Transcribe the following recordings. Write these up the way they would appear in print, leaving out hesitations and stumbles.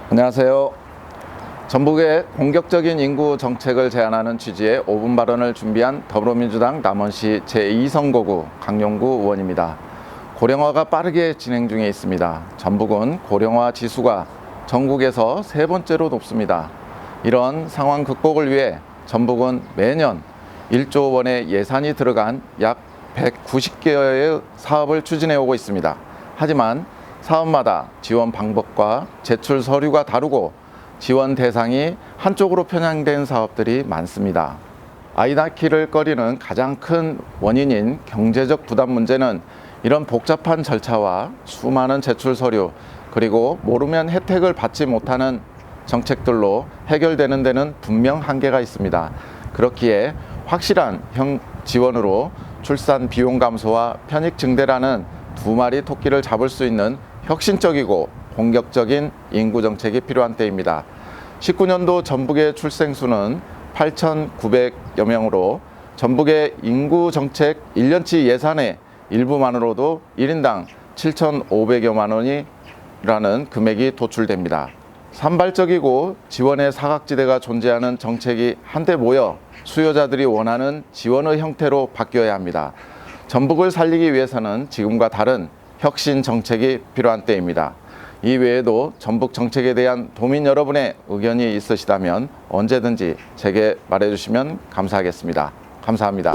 안녕하세요. 전북의 공격적인 인구 정책을 제안하는 취지의 5분 발언을 준비한 더불어민주당 남원시 제2선거구 강용구 의원입니다. 고령화가 빠르게 진행 중에 있습니다. 전북은 고령화 지수가 전국에서 세 번째로 높습니다. 이런 상황 극복을 위해 전북은 매년 1조 원의 예산이 들어간 약 190개의 사업을 추진해 오고 있습니다. 하지만 사업마다 지원 방법과 제출 서류가 다르고 지원 대상이 한쪽으로 편향된 사업들이 많습니다. 아이 낳기를 꺼리는 가장 큰 원인인 경제적 부담 문제는 이런 복잡한 절차와 수많은 제출 서류, 그리고 모르면 혜택을 받지 못하는 정책들로 해결되는 데는 분명 한계가 있습니다. 그렇기에 확실한 지원으로 출산 비용 감소와 편익 증대라는 두 마리 토끼를 잡을 수 있는 혁신적이고 공격적인 인구 정책이 필요한 때입니다. 19년도 전북의 출생수는 8,900여 명으로 전북의 인구 정책 1년치 예산의 일부만으로도 1인당 7,500여만 원이라는 금액이 도출됩니다. 산발적이고 지원의 사각지대가 존재하는 정책이 한데 모여 수요자들이 원하는 지원의 형태로 바뀌어야 합니다. 전북을 살리기 위해서는 지금과 다른 혁신 정책이 필요한 때입니다. 이 외에도 전북 정책에 대한 도민 여러분의 의견이 있으시다면 언제든지 제게 말해주시면 감사하겠습니다. 감사합니다.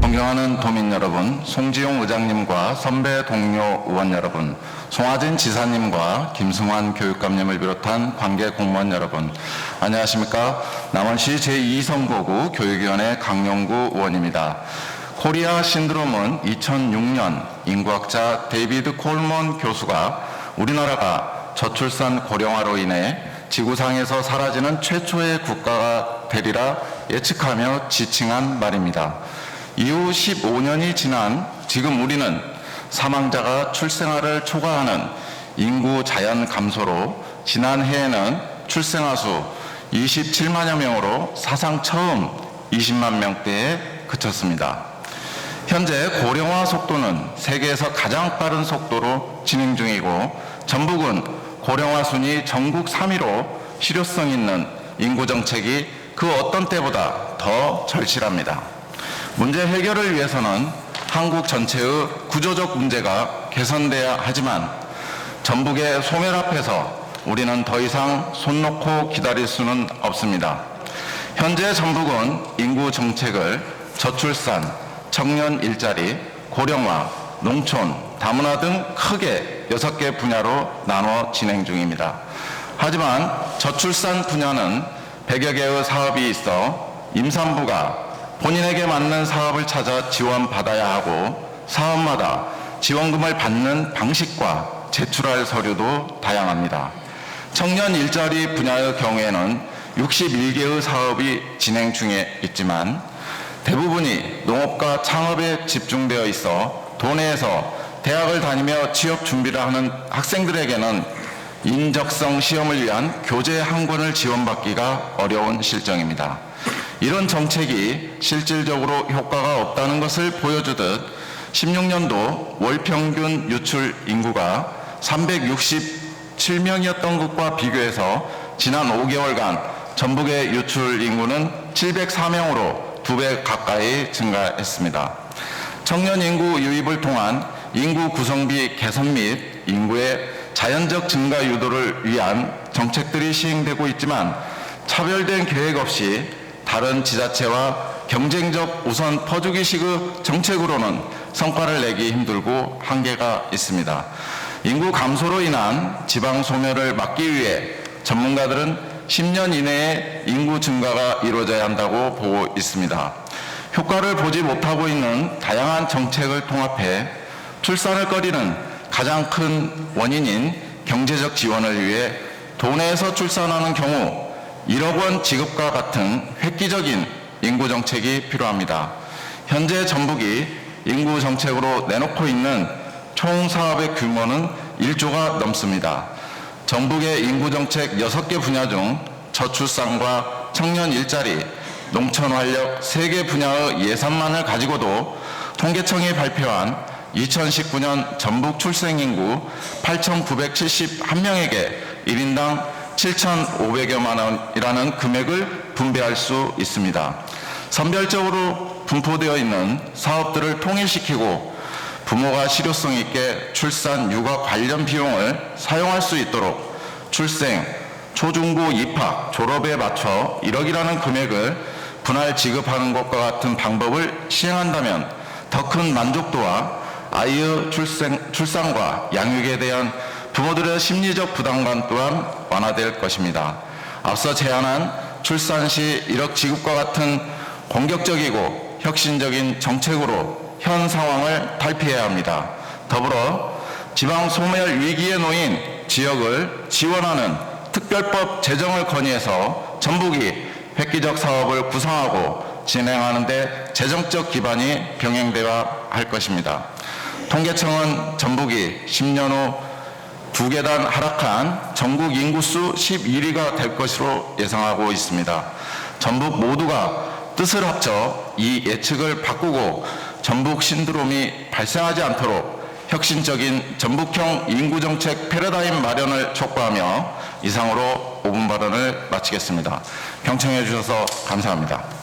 존경하는 도민 여러분, 송지용 의장님과 선배 동료 의원 여러분, 송하진 지사님과 김승환 교육감님을 비롯한 관계 공무원 여러분, 안녕하십니까? 남원시 제2선거구 교육위원회 강용구 의원입니다. 코리아 신드롬은 2006년 인구학자 데이비드 콜먼 교수가 우리나라가 저출산 고령화로 인해 지구상에서 사라지는 최초의 국가가 되리라 예측하며 지칭한 말입니다. 이후 15년이 지난 지금 우리는 사망자가 출생아를 초과하는 인구 자연 감소로 지난해에는 출생아 수 27만여 명으로 사상 처음 20만 명대에 그쳤습니다. 현재 고령화 속도는 세계에서 가장 빠른 속도로 진행 중이고 전북은 고령화 순위 전국 3위로 실효성 있는 인구 정책이 그 어떤 때보다 더 절실합니다. 문제 해결을 위해서는 한국 전체의 구조적 문제가 개선돼야 하지만 전북의 소멸 앞에서 우리는 더 이상 손 놓고 기다릴 수는 없습니다. 현재 전북은 인구 정책을 저출산, 청년 일자리, 고령화, 농촌, 다문화 등 크게 6개 분야로 나눠 진행 중입니다. 하지만 저출산 분야는 100여 개의 사업이 있어 임산부가 본인에게 맞는 사업을 찾아 지원받아야 하고 사업마다 지원금을 받는 방식과 제출할 서류도 다양합니다. 청년 일자리 분야의 경우에는 61개의 사업이 진행 중에 있지만 대부분이 농업과 창업에 집중되어 있어 도내에서 대학을 다니며 취업 준비를 하는 학생들에게는 인적성 시험을 위한 교재 한 권을 지원받기가 어려운 실정입니다. 이런 정책이 실질적으로 효과가 없다는 것을 보여주듯 16년도 월 평균 유출 인구가 367명이었던 것과 비교해서 지난 5개월간 전북의 유출 인구는 704명으로 2배 가까이 증가했습니다. 청년 인구 유입을 통한 인구 구성비 개선 및 인구의 자연적 증가 유도를 위한 정책들이 시행되고 있지만 차별된 계획 없이 다른 지자체와 경쟁적 우선 퍼주기식의 정책으로는 성과를 내기 힘들고 한계가 있습니다. 인구 감소로 인한 지방 소멸을 막기 위해 전문가들은 10년 이내에 인구 증가가 이루어져야 한다고 보고 있습니다. 효과를 보지 못하고 있는 다양한 정책을 통합해 출산을 꺼리는 가장 큰 원인인 경제적 지원을 위해 도내에서 출산하는 경우 1억 원 지급과 같은 획기적인 인구 정책이 필요합니다. 현재 전북이 인구 정책으로 내놓고 있는 총 사업의 규모는 1조가 넘습니다. 전북의 인구 정책 6개 분야 중 저출산과 청년 일자리, 농촌 활력 3개 분야의 예산만을 가지고도 통계청이 발표한 2019년 전북 출생인구 8,971명에게 1인당 7,500여만 원이라는 금액을 분배할 수 있습니다. 선별적으로 분포되어 있는 사업들을 통일시키고 부모가 실효성 있게 출산, 육아 관련 비용을 사용할 수 있도록 출생, 초중고 입학, 졸업에 맞춰 1억이라는 금액을 분할 지급하는 것과 같은 방법을 시행한다면 더 큰 만족도와 아이의 출산과 양육에 대한 부모들의 심리적 부담감 또한 완화될 것입니다. 앞서 제안한 출산 시 1억 지급과 같은 공격적이고 혁신적인 정책으로 현 상황을 탈피해야 합니다. 더불어 지방 소멸 위기에 놓인 지역을 지원하는 특별법 제정을 건의해서 전북이 획기적 사업을 구상하고 진행하는 데 재정적 기반이 병행되어야 할 것입니다. 통계청은 전북이 10년 후 2계단 하락한 전국 인구수 11위가 될 것으로 예상하고 있습니다. 전북 모두가 뜻을 합쳐 이 예측을 바꾸고 전북 신드롬이 발생하지 않도록 혁신적인 전북형 인구정책 패러다임 마련을 촉구하며 이상으로 5분 발언을 마치겠습니다. 경청해 주셔서 감사합니다.